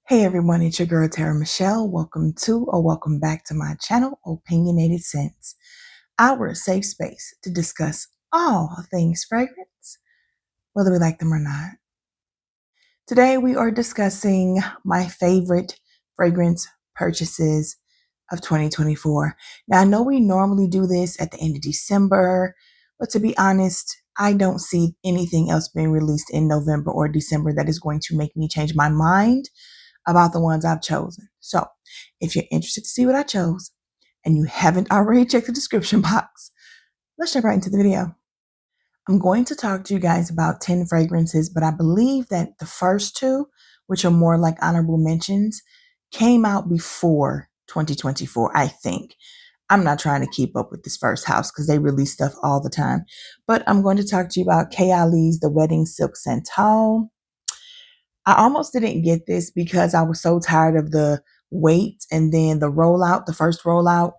Hey everyone, it's your girl TeraMichelle. Welcome to or welcome back to my channel, Opinionated Scents, our safe space to discuss all things fragrance, whether we like them or not. Today we are discussing my favorite fragrance purchases of 2024. Now I know we normally do this at the end of December, but to be honest, I don't see anything else being released in November or December that is going to make me change my mind about the ones I've chosen. So if you're interested to see what I chose and you haven't already checked the description box, let's jump right into the video. I'm going to talk to you guys about 10 fragrances, but I believe that the first two, which are more like honorable mentions, came out before 2024, I think. I'm not trying to keep up with this first house because they release stuff all the time. But I'm going to talk to you about Kayali's The Wedding Silk Santal. I almost didn't get this because I was so tired of the wait and then the rollout, the first rollout.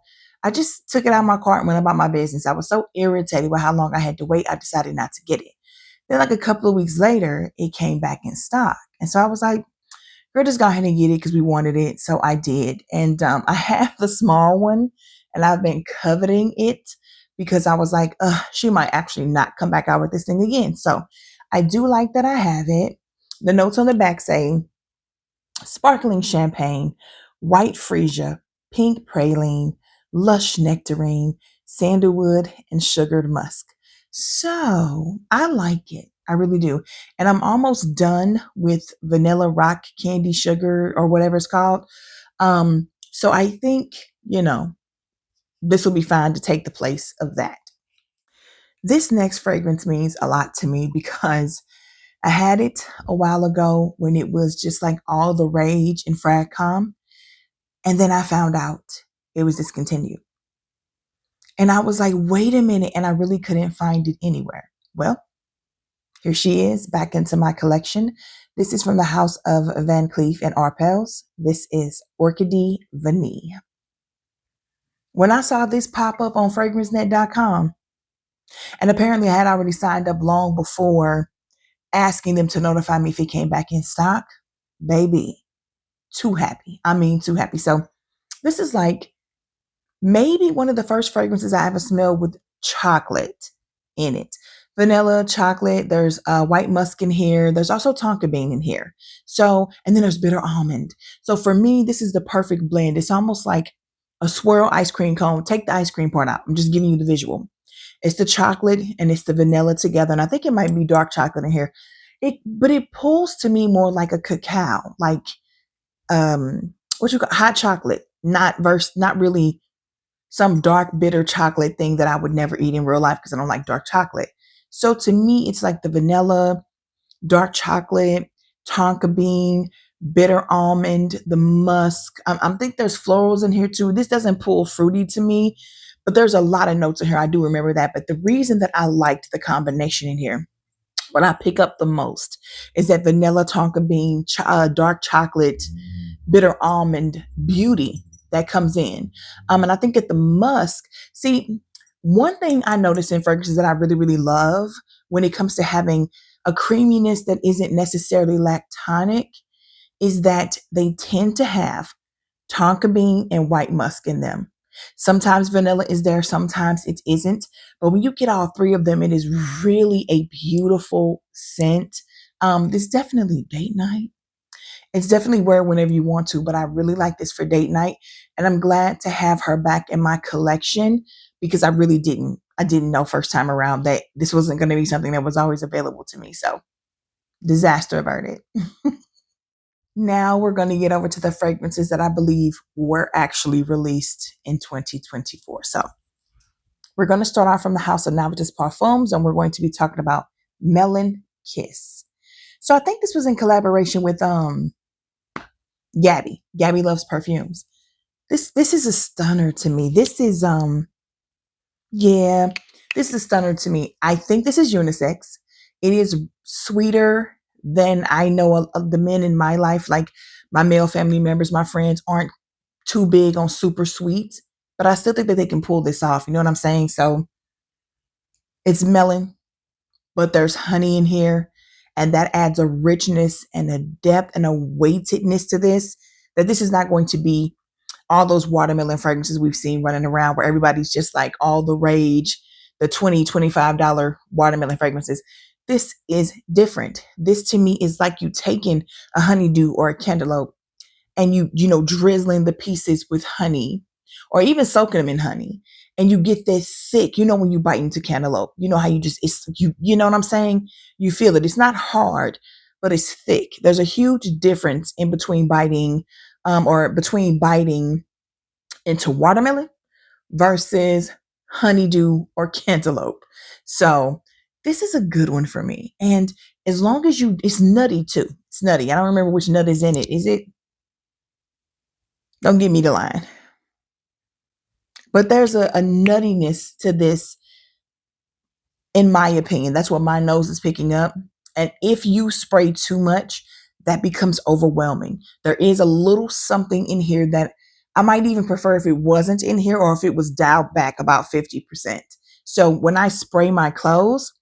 I just took it out of my cart and went about my business. I was so irritated with how long I had to wait. I decided not to get it. Then like a couple of weeks later, it came back in stock. And so I was like, girl, just go ahead and get it because we wanted it. So I did. And I have the small one and I've been coveting it because I was like, she might actually not come back out with this thing again. So I do like that I have it. The notes on the back say sparkling champagne, white freesia, pink praline, lush nectarine, sandalwood, and sugared musk. So I like it. I really do. And I'm almost done with vanilla rock candy sugar or whatever it's called. So I think, this will be fine to take the place of that. This next fragrance means a lot to me because I had it a while ago when it was just like all the rage in Fragcom. And then I found out it was discontinued. And I was like, wait a minute. And I really couldn't find it anywhere. Well, here she is back into my collection. This is from the House of Van Cleef and Arpels. This is Orchid Vanille. When I saw this pop up on fragrancenet.com, and apparently I had already signed up long before asking them to notify me if it came back in stock, baby, too happy. I mean, too happy. So this is like maybe one of the first fragrances I ever smelled with chocolate in it. Vanilla, chocolate, there's white musk in here. There's also tonka bean in here. So, and then there's bitter almond. So for me, this is the perfect blend. It's almost like a swirl ice cream cone. Take the ice cream part out. I'm just giving you the visual. It's the chocolate and it's the vanilla together. And I think it might be dark chocolate in here. But it pulls to me more like a cacao, like what you call hot chocolate, not really some dark bitter chocolate thing that I would never eat in real life because I don't like dark chocolate. So to me, it's like the vanilla, dark chocolate, tonka bean, bitter almond, the musk. I think there's florals in here too. This doesn't pull fruity to me, but there's a lot of notes in here. I do remember that. But the reason that I liked the combination in here, what I pick up the most is that vanilla, tonka bean, dark chocolate, bitter almond beauty that comes in. And I think that the musk, see, one thing I notice in fragrances that I really, really love when it comes to having a creaminess that isn't necessarily lactonic is that they tend to have tonka bean and white musk in them. Sometimes vanilla is there, sometimes it isn't. But when you get all three of them, it is really a beautiful scent. It's definitely date night. It's definitely wear whenever you want to, but I really like this for date night. And I'm glad to have her back in my collection because I didn't know first time around that this wasn't going to be something that was always available to me. So disaster averted. Now we're going to get over to the fragrances that I believe were actually released in 2024. So we're going to start off from the House of Navitus Parfums, and we're going to be talking about Melon Kiss. So I think this was in collaboration with Gabby. Gabby loves perfumes. This is a stunner to me. This is this is a stunner to me. I think this is unisex. It is sweeter than I know of the men in my life. Like my male family members, my friends aren't too big on super sweet, but I still think that they can pull this off. You know what I'm saying? So it's melon, but there's honey in here. And that adds a richness and a depth and a weightedness to this, that this is not going to be all those watermelon fragrances we've seen running around where everybody's just like all the rage, the $20, $25 watermelon fragrances. This is different. This to me is like you taking a honeydew or a cantaloupe and drizzling the pieces with honey or even soaking them in honey. And you get this thick, when you bite into cantaloupe, how you know what I'm saying? You feel it. It's not hard, but it's thick. There's a huge difference in between biting into watermelon versus honeydew or cantaloupe. So this is a good one for me. And as long as it's nutty too. It's nutty. I don't remember which nut is in it. Is it? Don't give me the line. But there's a nuttiness to this, in my opinion. That's what my nose is picking up. And if you spray too much, that becomes overwhelming. There is a little something in here that I might even prefer if it wasn't in here or if it was dialed back about 50%. So when I spray my clothes,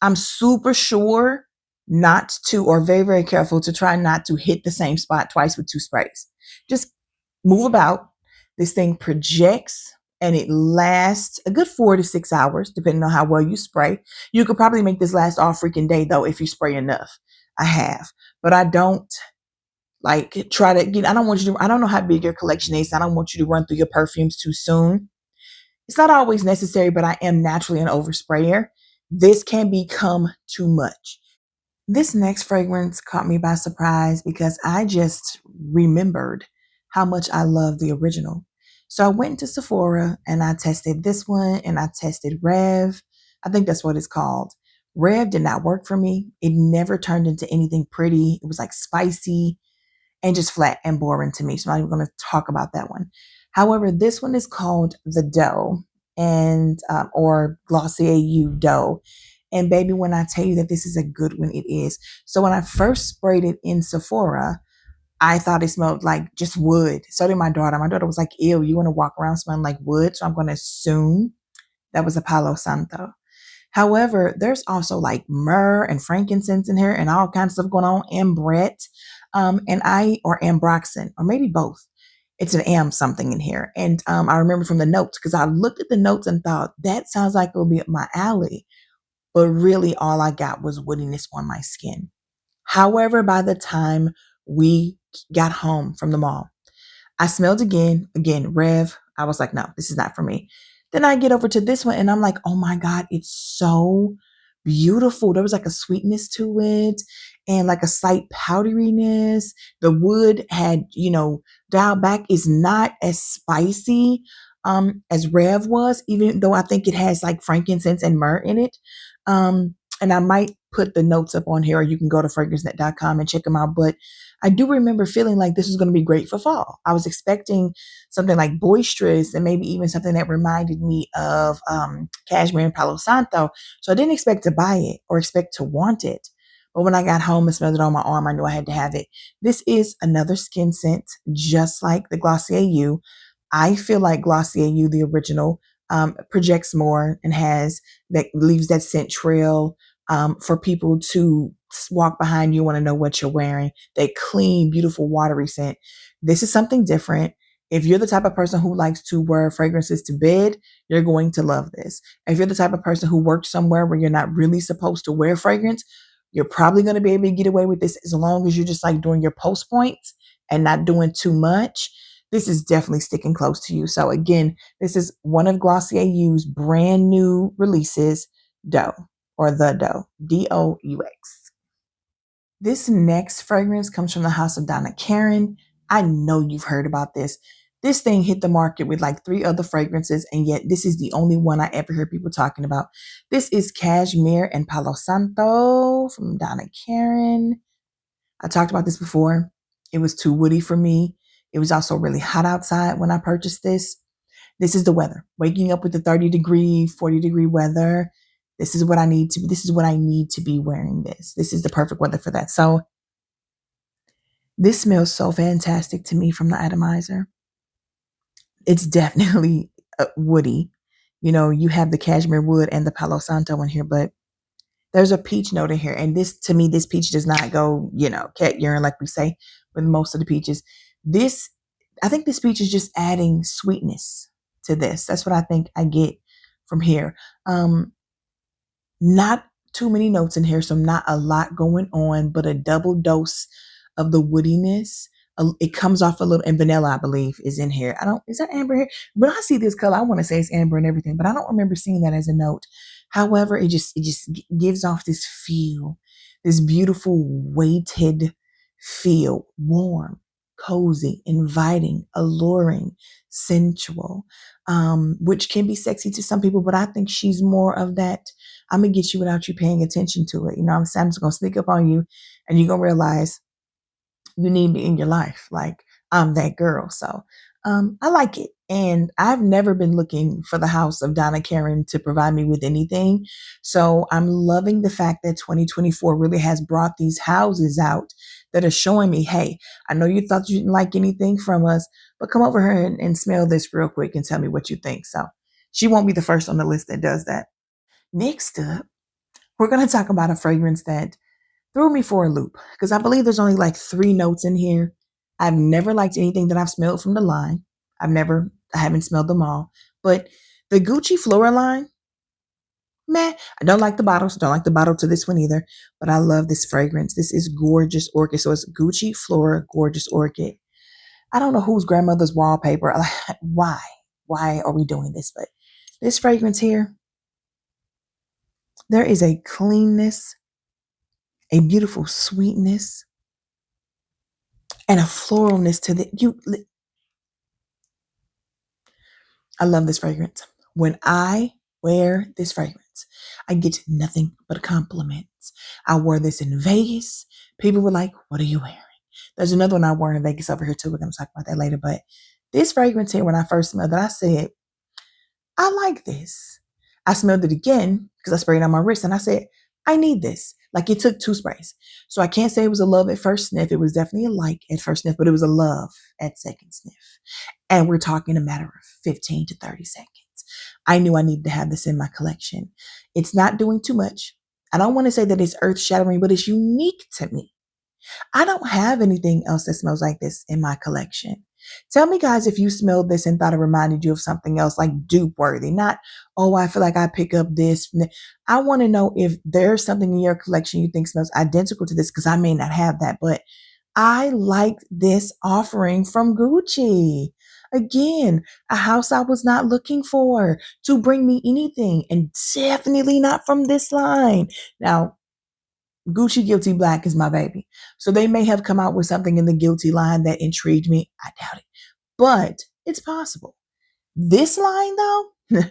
I'm super sure not to, or very, very careful to try not to hit the same spot twice with two sprays. Just move about. This thing projects and it lasts a good 4 to 6 hours, depending on how well you spray. You could probably make this last all freaking day though, if you spray enough. I have, but I don't try to, I don't know how big your collection is. I don't want you to run through your perfumes too soon. It's not always necessary, but I am naturally an oversprayer. This can become too much. This next fragrance caught me by surprise because I just remembered how much I love the original. So I went to Sephora and I tested this one and I tested Rev. I think that's what it's called. Rev did not work for me. It never turned into anything pretty. It was like spicy and just flat and boring to me. So I'm not even going to talk about that one. However, this one is called the Doe and or Glossier Doe. And baby, when I tell you that this is a good one, it is. So when I first sprayed it in Sephora, I thought it smelled like just wood. So did my daughter. My daughter was like, ew, you want to walk around smelling like wood? So I'm going to assume that was a Palo Santo. However, there's also like myrrh and frankincense in here and all kinds of stuff going on, ambrette, or ambroxan, or maybe both. It's an am something in here. And I remember from the notes, because I looked at the notes and thought, that sounds like it will be up my alley. But really all I got was woodiness on my skin. However, by the time we got home from the mall, I smelled again, Rev. I was like, no, this is not for me. Then I get over to this one and I'm like, oh my God, it's so beautiful. There was like a sweetness to it and like a slight powderiness. The wood had, dialed back, is not as spicy as Rev was, even though I think it has like frankincense and myrrh in it. And I might put the notes up on here, or you can go to fragrancenet.com and check them out. But I do remember feeling like this was going to be great for fall. I was expecting something like boisterous and maybe even something that reminded me of cashmere and Palo Santo. So I didn't expect to buy it or expect to want it. But when I got home and smelled it on my arm, I knew I had to have it. This is another skin scent, just like the Glossier U. I feel like Glossier U, the original, projects more and leaves that scent trail for people to walk behind you, want to know what you're wearing. That clean, beautiful, watery scent. This is something different. If you're the type of person who likes to wear fragrances to bed, you're going to love this. If you're the type of person who works somewhere where you're not really supposed to wear fragrance, you're probably going to be able to get away with this as long as you're just like doing your post points and not doing too much. This is definitely sticking close to you. So again, this is one of Glossier U's brand new releases, Doe, or the Doe, Deux. This next fragrance comes from the house of Donna Karan. I know you've heard about this. This thing hit the market with like 3 other fragrances, and yet this is the only one I ever hear people talking about. This is Cashmere and Palo Santo from Donna Karan. I talked about this before. It was too woody for me. It was also really hot outside when I purchased this. This is the weather. Waking up with the 30-degree, 40-degree weather. This is what I need to be wearing this. This is the perfect weather for that. So this smells so fantastic to me from the atomizer. It's definitely woody. You have the cashmere wood and the Palo Santo in here, but There's a peach note in here. And this, to me, this peach does not go, cat urine like we say with most of the peaches. I think this peach is just adding sweetness to this. That's what I think I get from here. Not too many notes in here, so not a lot going on, but a double dose of the woodiness. It comes off a little, and vanilla, I believe, is in here. Is that amber here? When I see this color, I want to say it's amber and everything, but I don't remember seeing that as a note. However, it just gives off this feel, this beautiful weighted feel, warm, cozy, inviting, alluring, sensual, which can be sexy to some people, but I think she's more of that. I'm going to get you without you paying attention to it. You know what I'm saying? I'm just going to sneak up on you and you're going to realize you need me in your life. Like, I'm that girl. So I like it. And I've never been looking for the house of Donna Karan to provide me with anything. So I'm loving the fact that 2024 really has brought these houses out that are showing me, hey, I know you thought you didn't like anything from us, but come over here and smell this real quick and tell me what you think. So she won't be the first on the list that does that. Next up, we're going to talk about a fragrance that threw me for a loop because I believe there's only like 3 notes in here. I've never liked anything that I've smelled from the line. I haven't smelled them all. But the Gucci Flora line, meh. I don't like the bottles. Don't like the bottle to this one either. But I love this fragrance. This is Gorgeous Orchid. So it's Gucci Flora Gorgeous Orchid. I don't know whose grandmother's wallpaper. Why? Why are we doing this? But this fragrance here, there is a cleanness, a beautiful sweetness, and a floralness to I love this fragrance. When I wear this fragrance, I get nothing but compliments. I wore this in Vegas. People were like, what are you wearing? There's another one I wore in Vegas over here too. We're going to talk about that later. But this fragrance here, when I first smelled it, I said, I like this. I smelled it again because I sprayed it on my wrist and I said, I need this. Like, it took 2 sprays. So I can't say it was a love at first sniff. It was definitely a like at first sniff, but it was a love at second sniff. And we're talking a matter of 15 to 30 seconds. I knew I needed to have this in my collection. It's not doing too much. I don't want to say that it's earth shattering, but it's unique to me. I don't have anything else that smells like this in my collection. Tell me, guys, if you smelled this and thought it reminded you of something else, like dupe worthy, not, oh, I feel like I pick up this. I want to know if there's something in your collection you think smells identical to this, because I may not have that, but I like this offering from Gucci. Again, a house I was not looking for to bring me anything, and definitely not from this line. Now, Gucci Guilty Black is my baby. So they may have come out with something in the Guilty line that intrigued me. I doubt it. But it's possible. This line, though,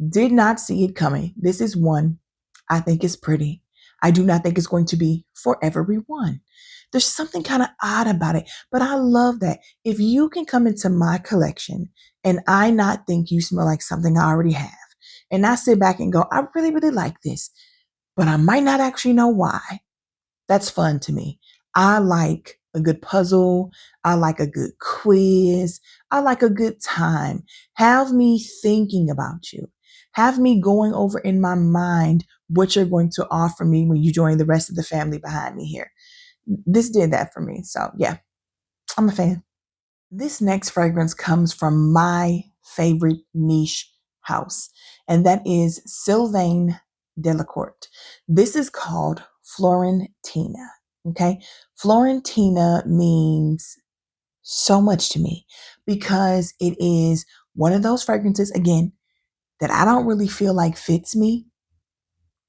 did not see it coming. This is one I think is pretty. I do not think it's going to be for everyone. There's something kind of odd about it, but I love that. If you can come into my collection and I not think you smell like something I already have, and I sit back and go, I really, really like this, but I might not actually know why. That's fun to me. I like a good puzzle. I like a good quiz. I like a good time. Have me thinking about you. Have me going over in my mind what you're going to offer me when you join the rest of the family behind me here. This did that for me. So yeah, I'm a fan. This next fragrance comes from my favorite niche house, and that is Sylvaine delacourte. This is called Florentina. Okay. Florentina means so much to me because it is one of those fragrances, again, that I don't really feel like fits me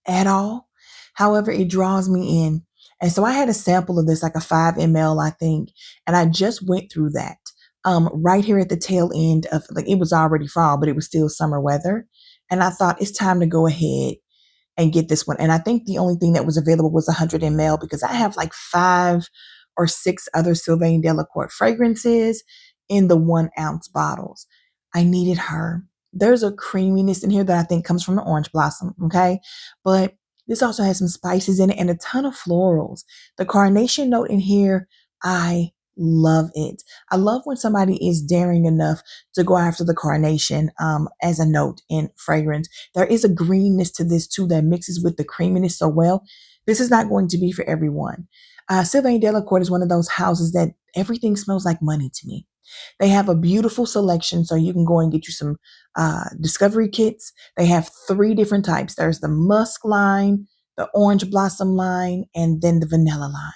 at all. However, it draws me in. And so I had a sample of this, like a 5 ml, I think, and I just went through that right here at the tail end of, like, it was already fall, but it was still summer weather. And I thought it's time to go ahead and get this one. And I think the only thing that was available was 100 ml because I have like 5 or 6 other Sylvaine delacourte fragrances in the 1 ounce bottles. I needed her. There's a creaminess in here that I think comes from the orange blossom. Okay. But this also has some spices in it and a ton of florals. The carnation note in here, I love it. I love when somebody is daring enough to go after the carnation as a note in fragrance. There is a greenness to this too that mixes with the creaminess so well. This is not going to be for everyone. Sylvaine Delacourte is one of those houses that everything smells like money to me. They have a beautiful selection, so you can go and get you some discovery kits. They have 3 different types. There's the musk line, the orange blossom line, and then the vanilla line.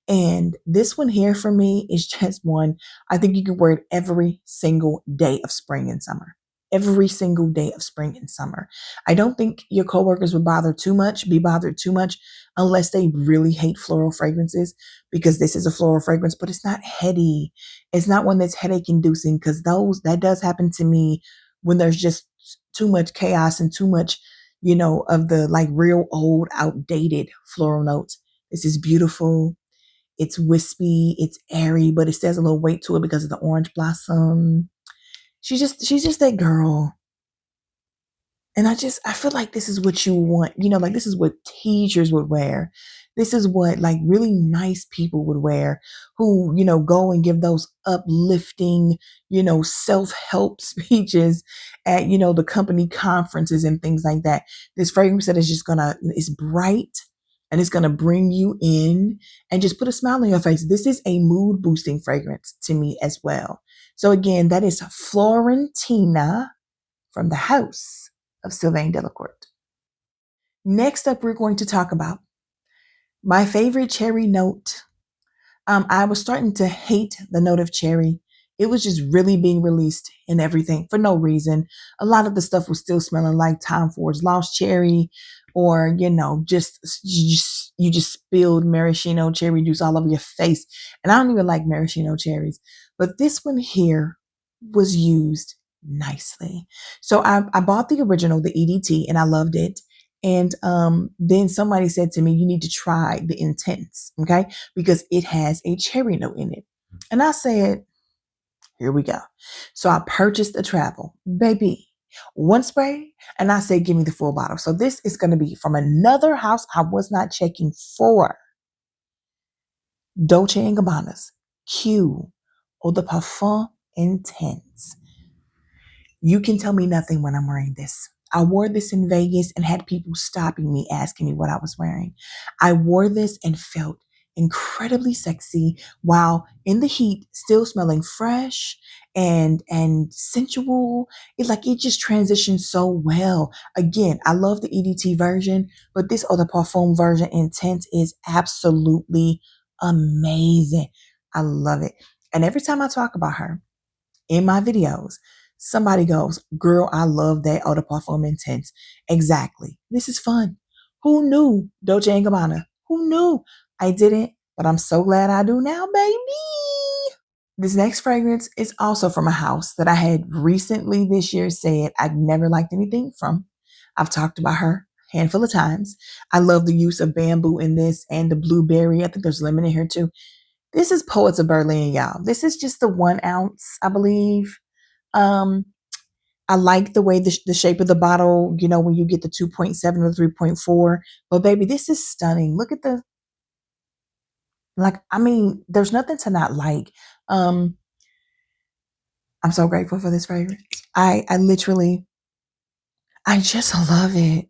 And this one here for me is just one. I think you can wear it every single day of spring and summer. Every single day of spring and summer. I don't think your coworkers would be bothered too much unless they really hate floral fragrances, because this is a floral fragrance, but it's not heady. It's not one that's headache inducing, because that does happen to me when there's just too much chaos and too much, of the like real old, outdated floral notes. This is beautiful. It's wispy, it's airy, but it still has a little weight to it because of the orange blossom. She's just that girl. And I feel like this is what you want, like this is what teachers would wear. This is what like really nice people would wear who, go and give those uplifting, self-help speeches at, the company conferences and things like that. This fragrance that is is bright and it's going to bring you in and just put a smile on your face. This is a mood boosting fragrance to me as well. So again, that is Florentina from the house of Sylvaine Delacourte. Next up, we're going to talk about my favorite cherry note. I was starting to hate the note of cherry. It was just really being released in everything for no reason. A lot of the stuff was still smelling like Tom Ford's Lost Cherry, or you just spilled maraschino cherry juice all over your face. And I don't even like maraschino cherries, but this one here was used nicely. So I bought the original, the EDT, and I loved it. And then somebody said to me, you need to try the Intense, okay? Because it has a cherry note in it. And I said, here we go. So I purchased the travel, baby, one spray, and I said, give me the full bottle. So this is going to be from another house I was not checking for. Dolce & Gabbana's Q Eau de Parfum Intense. You can tell me nothing when I'm wearing this. I wore this in Vegas and had people stopping me, asking me what I was wearing. I wore this and felt incredibly sexy while in the heat, still smelling fresh and sensual. It just transitioned so well. Again, I love the EDT version, but this Eau de Parfum version Intense is absolutely amazing. I love it. And every time I talk about her in my videos, somebody goes, girl, I love that Eau de Parfum Intense. Exactly. This is fun. Who knew Dolce & Gabbana? Who knew? I didn't, but I'm so glad I do now, baby. This next fragrance is also from a house that I had recently this year said I'd never liked anything from. I've talked about her a handful of times. I love the use of bamboo in this and the blueberry. I think there's lemon in here too. This is Poets of Berlin, y'all. This is just the 1 ounce, I believe. I like the way the shape of the bottle, when you get the 2.7 or 3.4. But baby, this is stunning. Look at there's nothing to not like. I'm so grateful for this fragrance. I just love it.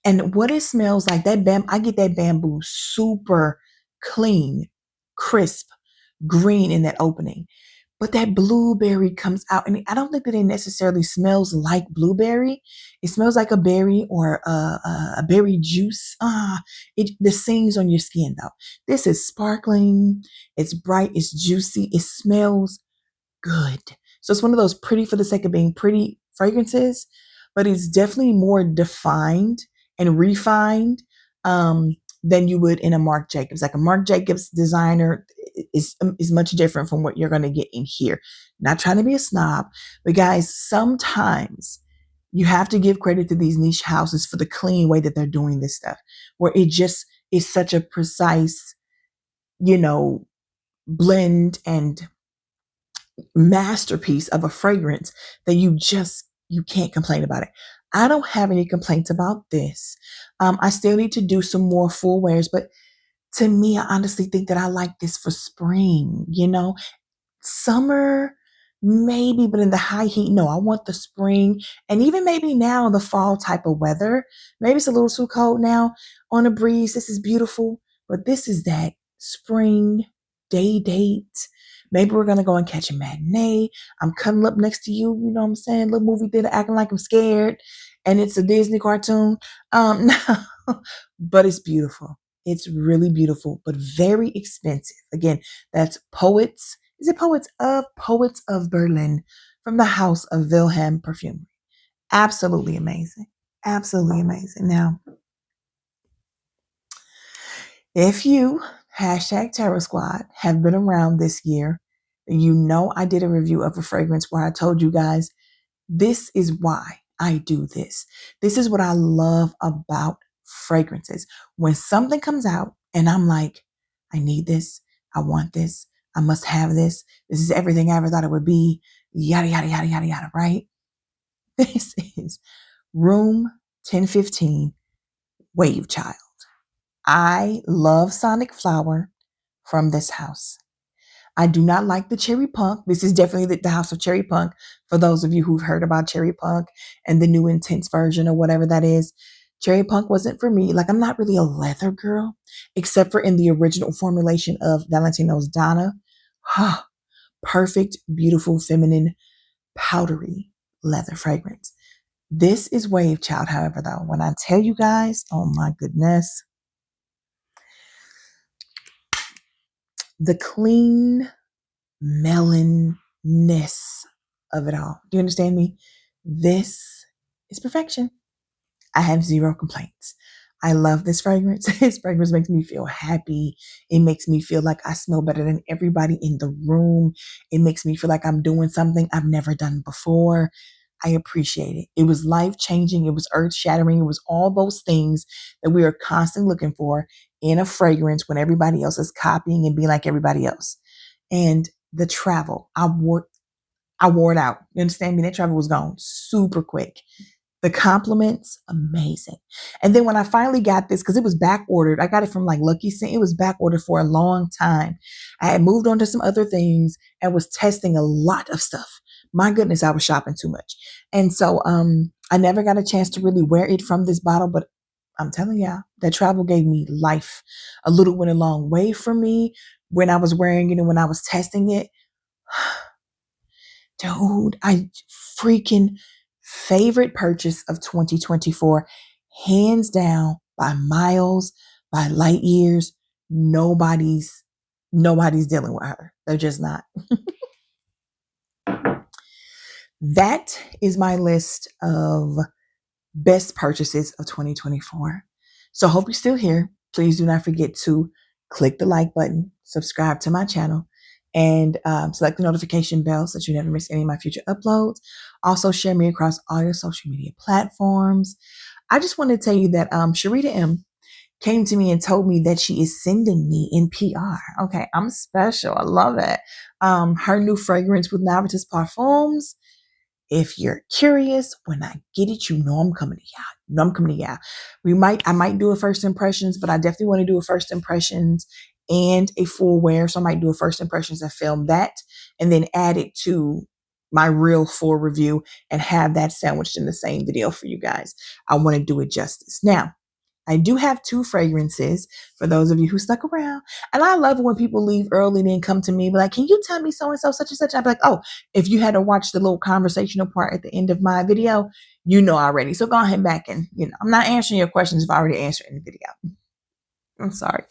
And what it smells like, I get that bamboo super clean, crisp, green in that opening. But that blueberry comes out, and I don't think that it necessarily smells like blueberry. It smells like a berry or a berry juice. The sings on your skin though. This is sparkling. It's bright. It's juicy. It smells good. So it's one of those pretty for the sake of being pretty fragrances, but it's definitely more defined and refined than you would in a Marc Jacobs. Like a Marc Jacobs designer is much different from what you're going to get in here. Not trying to be a snob, but guys, sometimes you have to give credit to these niche houses for the clean way that they're doing this stuff, where it just is such a precise, blend and masterpiece of a fragrance that you can't complain about it. I don't have any complaints about this. I still need to do some more full wears, but To me, I honestly think that I like this for spring, summer, maybe, but in the high heat, no, I want the spring and even maybe now the fall type of weather. Maybe it's a little too cold now on a breeze. This is beautiful, but this is that spring day date. Maybe we're going to go and catch a matinee. I'm cuddling up next to you, you know what I'm saying? Little movie theater acting like I'm scared and it's a Disney cartoon. But it's beautiful. It's really beautiful, but very expensive. Again, that's Poets. Is it Poets of Berlin from the House of Vilhelm Perfume. Absolutely amazing. Absolutely amazing. Now, if you #TerraSquad have been around this year, you know I did a review of a fragrance where I told you guys this is why I do this. This is what I love about fragrances. When something comes out and I'm like, I need this, I want this, I must have this, this is everything I ever thought it would be, yada, yada, yada, yada, yada, right? This is Room 1015 Wavechild. I love Sonic Flower from this house. I do not like the cherry punk. This is definitely the house of cherry punk. For those of you who've heard about cherry punk and the new intense version or whatever that is, cherry punk wasn't for me. Like, I'm not really a leather girl, except for in the original formulation of Valentino's Donna. Perfect, beautiful, feminine, powdery leather fragrance. This is Wavechild, however, though. When I tell you guys, oh my goodness, the clean melonness of it all. Do you understand me? This is perfection. I have zero complaints. I love this fragrance. This fragrance makes me feel happy. It makes me feel like I smell better than everybody in the room. It makes me feel like I'm doing something I've never done before. I appreciate it. It was life-changing. It was earth-shattering. It was all those things that we are constantly looking for in a fragrance when everybody else is copying and being like everybody else. And the travel, I wore it out. You understand me? That travel was gone super quick. The compliments, amazing. And then when I finally got this, because it was back ordered, I got it from like luckyscent. It was back ordered for a long time. I had moved on to some other things and was testing a lot of stuff. My goodness, I was shopping too much. And so I never got a chance to really wear it from this bottle, but I'm telling y'all, that travel gave me life. A little went a long way for me when I was wearing it and when I was testing it. Dude, I freaking favorite purchase of 2024, hands down, by miles, by light years. Nobody's dealing with her. They're just not. That is my list of best purchases of 2024. So I hope you're still here. Please do not forget to click the like button, subscribe to my channel, and select the notification bell so that you never miss any of my future uploads. Also, share me across all your social media platforms. I just want to tell you that Sharita M came to me and told me that she is sending me in PR. Okay, I'm special. I love it. Her new fragrance with Navitus Parfums. If you're curious, when I get it, you know I'm coming to y'all. You know I'm coming to y'all. I might do a first impressions, but I definitely want to do a first impressions and a full wear. So I might do a first impressions and film that and then add it to my real full review and have that sandwiched in the same video for you guys. I want to do it justice. Now, I do have 2 fragrances for those of you who stuck around. And I love it when people leave early and then come to me, be like, can you tell me so-and-so, such and such? I'd be like, oh, if you had to watch the little conversational part at the end of my video, you know already. So go ahead back and, I'm not answering your questions if I already answered in the video. I'm sorry.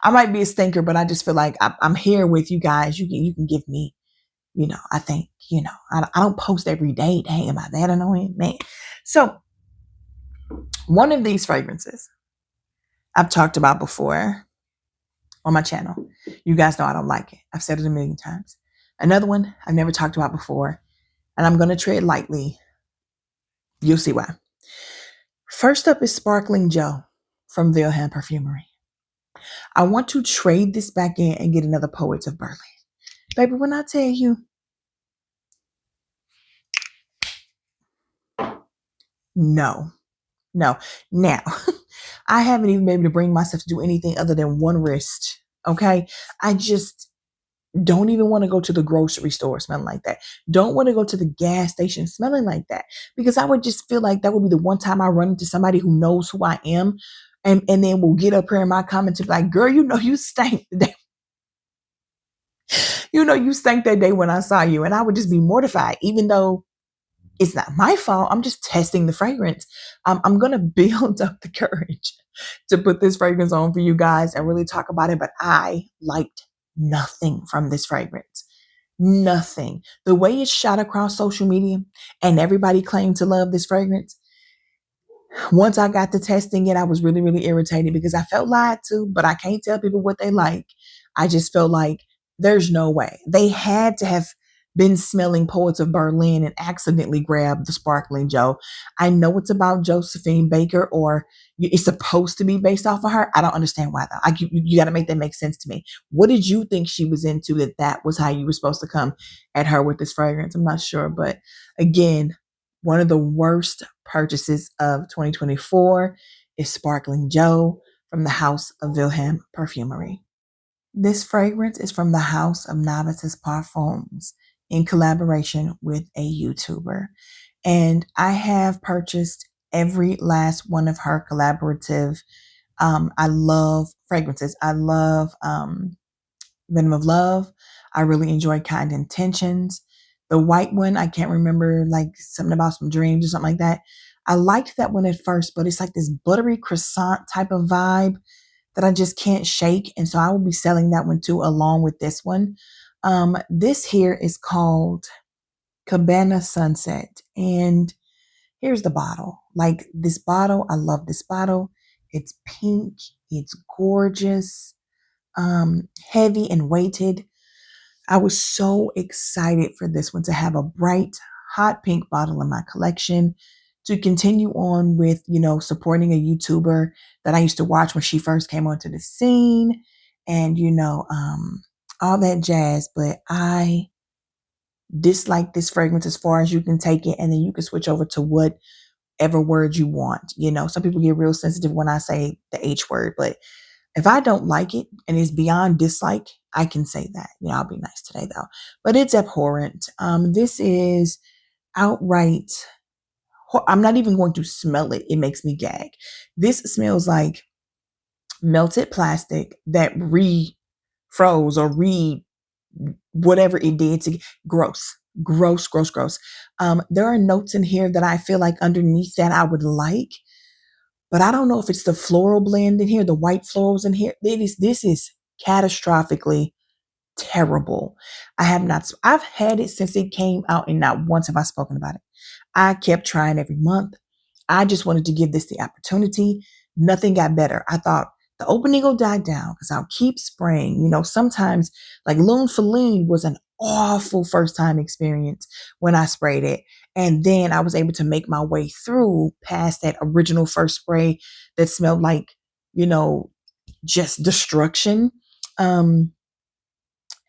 I might be a stinker, but I just feel like I'm here with you guys. You can give me, I think, I don't post every day. Dang, am I that annoying? Man. So one of these fragrances I've talked about before on my channel. You guys know I don't like it. I've said it a million times. Another one I've never talked about before, and I'm going to tread lightly. You'll see why. First up is Sparkling Joe from Vilhelm Perfumery. I want to trade this back in and get another Poets of Berlin. Baby, when I tell you, no. Now, I haven't even been able to bring myself to do anything other than one wrist. Okay. I just don't even want to go to the grocery store smelling like that. Don't want to go to the gas station smelling like that, because I would just feel like that would be the one time I run into somebody who knows who I am, and then will get up here in my comments and be like, girl, you stank today. You stank that day when I saw you. And I would just be mortified, even though it's not my fault. I'm just testing the fragrance. I'm going to build up the courage to put this fragrance on for you guys and really talk about it. But I liked nothing from this fragrance. Nothing. The way it's shot across social media and everybody claimed to love this fragrance. Once I got to testing it, I was really, really irritated because I felt lied to, but I can't tell people what they like. I just felt like there's no way. They had to have been smelling Poets of Berlin and accidentally grabbed the Sparkling Joe. I know it's about Josephine Baker, or it's supposed to be based off of her. I don't understand why though. You got to make that make sense to me. What did you think she was into that was how you were supposed to come at her with this fragrance? I'm not sure, but again, one of the worst purchases of 2024 is Sparkling Joe from the House of Vilhelm Perfumery. This fragrance is from the House of Navitus Parfums in collaboration with a YouTuber. And I have purchased every last one of her collaborative. I love fragrances. I love Venom of Love. I really enjoy Kind Intentions. The white one, I can't remember, like something about some dreams or something like that. I liked that one at first, but it's like this buttery croissant type of vibe that I just can't shake. And so I will be selling that one too, along with this one. This here is called Gabbana Sunset. And here's the bottle. Like this bottle, I love this bottle. It's pink. It's gorgeous. Heavy and weighted. I was so excited for this one to have a bright, hot pink bottle in my collection, to continue on with, supporting a YouTuber that I used to watch when she first came onto the scene, and, all that jazz. But I dislike this fragrance as far as you can take it, and then you can switch over to whatever word you want. Some people get real sensitive when I say the H word, but if I don't like it and it's beyond dislike, I can say that. I'll be nice today though. But it's abhorrent. This is outright. I'm not even going to smell it. It makes me gag. This smells like melted plastic that froze or whatever it did to gross. Gross, gross, gross. There are notes in here that I feel like underneath that I would like. But I don't know if it's the floral blend in here, the white florals in here. This is catastrophically terrible. I've had it since it came out, and not once have I spoken about it. I kept trying every month. I just wanted to give this the opportunity. Nothing got better. I thought the opening will die down because I'll keep spraying. Sometimes like Lune for Lean was an awful first time experience when I sprayed it. And then I was able to make my way through past that original first spray that smelled like, just destruction. And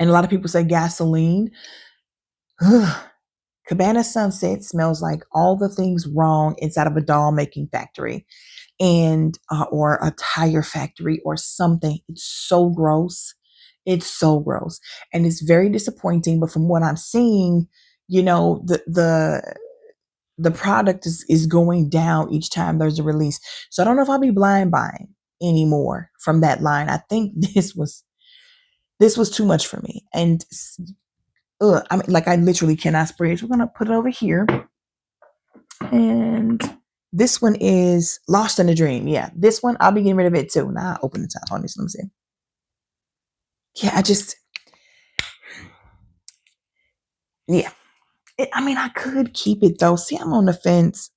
a lot of people say gasoline. Gabbana Sunset smells like all the things wrong inside of a doll making factory, and or a tire factory or something. It's so gross. It's so gross, and it's very disappointing. But from what I'm seeing, the product is going down each time there's a release. So I don't know if I'll be blind buying anymore from that line. I think this was too much for me, and I mean, like I literally cannot spray it. So we're gonna put it over here. And this one is Lost in a Dream. Yeah, this one, I'll be getting rid of it too. Now I open the top on this. Let me see. Yeah, yeah. I could keep it though. See, I'm on the fence.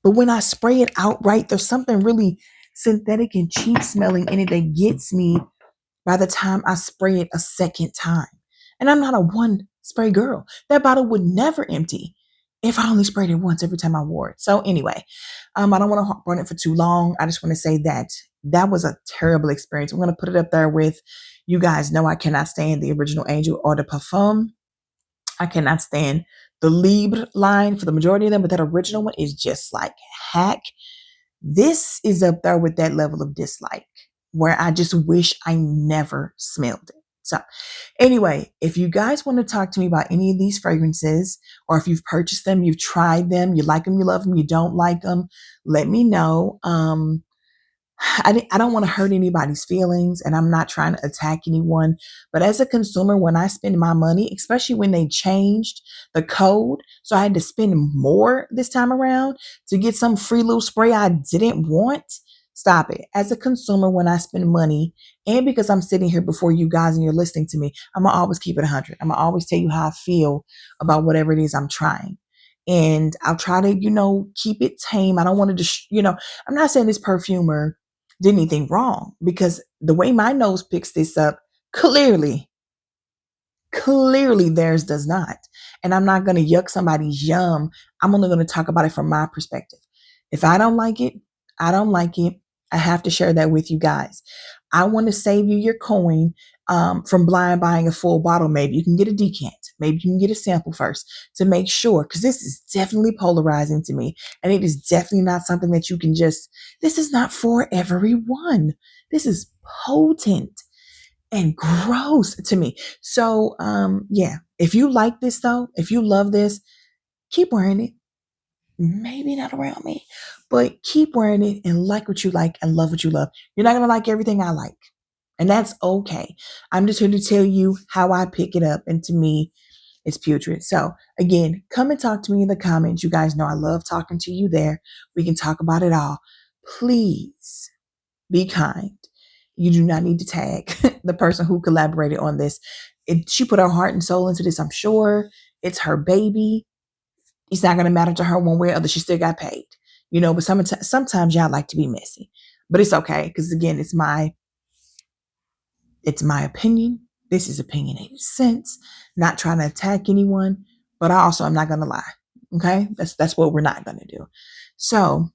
But when I spray it outright, there's something really synthetic and cheap smelling in it that gets me by the time I spray it a second time. And I'm not a one spray girl. That bottle would never empty if I only sprayed it once every time I wore it. So anyway, I don't want to run it for too long. I just want to say that was a terrible experience. I'm going to put it up there with, you guys know I cannot stand the original Angel Eau de Parfum. I cannot stand the Libre line for the majority of them, but that original one is just like hack. This is up there with that level of dislike where I just wish I never smelled it. So anyway, if you guys want to talk to me about any of these fragrances, or if you've purchased them, you've tried them, you like them, you love them, you don't like them, let me know. I don't want to hurt anybody's feelings, and I'm not trying to attack anyone. But as a consumer, when I spend my money, especially when they changed the code, so I had to spend more this time around to get some free little spray I didn't want. Stop it. As a consumer, when I spend money, and because I'm sitting here before you guys and you're listening to me, I'm going to always keep it 100. I'm going to always tell you how I feel about whatever it is I'm trying. And I'll try to, keep it tame. I don't want to just, I'm not saying this perfumer did anything wrong, because the way my nose picks this up, clearly theirs does not. And I'm not going to yuck somebody's yum. I'm only going to talk about it from my perspective. If I don't like it, I don't like it. I have to share that with you guys. I want to save you your coin from blind buying a full bottle. Maybe you can get a decant. Maybe you can get a sample first to make sure, because this is definitely polarizing to me. And it is definitely not something that you can just, this is not for everyone. This is potent and gross to me. So, yeah, if you like this though, if you love this, keep wearing it. Maybe not around me, but keep wearing it and like what you like and love what you love. You're not going to like everything I like, and that's okay. I'm just here to tell you how I pick it up. And to me, it's putrid. So again, come and talk to me in the comments. You guys know I love talking to you there. We can talk about it all. Please be kind. You do not need to tag the person who collaborated on this. She put her heart and soul into this, I'm sure. It's her baby. It's not going to matter to her one way or other. She still got paid, but sometimes y'all like to be messy, but it's okay. Because again, it's my opinion. This is opinionated sense, not trying to attack anyone, but I also am not going to lie. Okay. That's what we're not going to do. So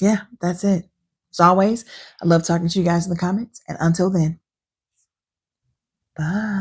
yeah, that's it. As always, I love talking to you guys in the comments, and until then, bye.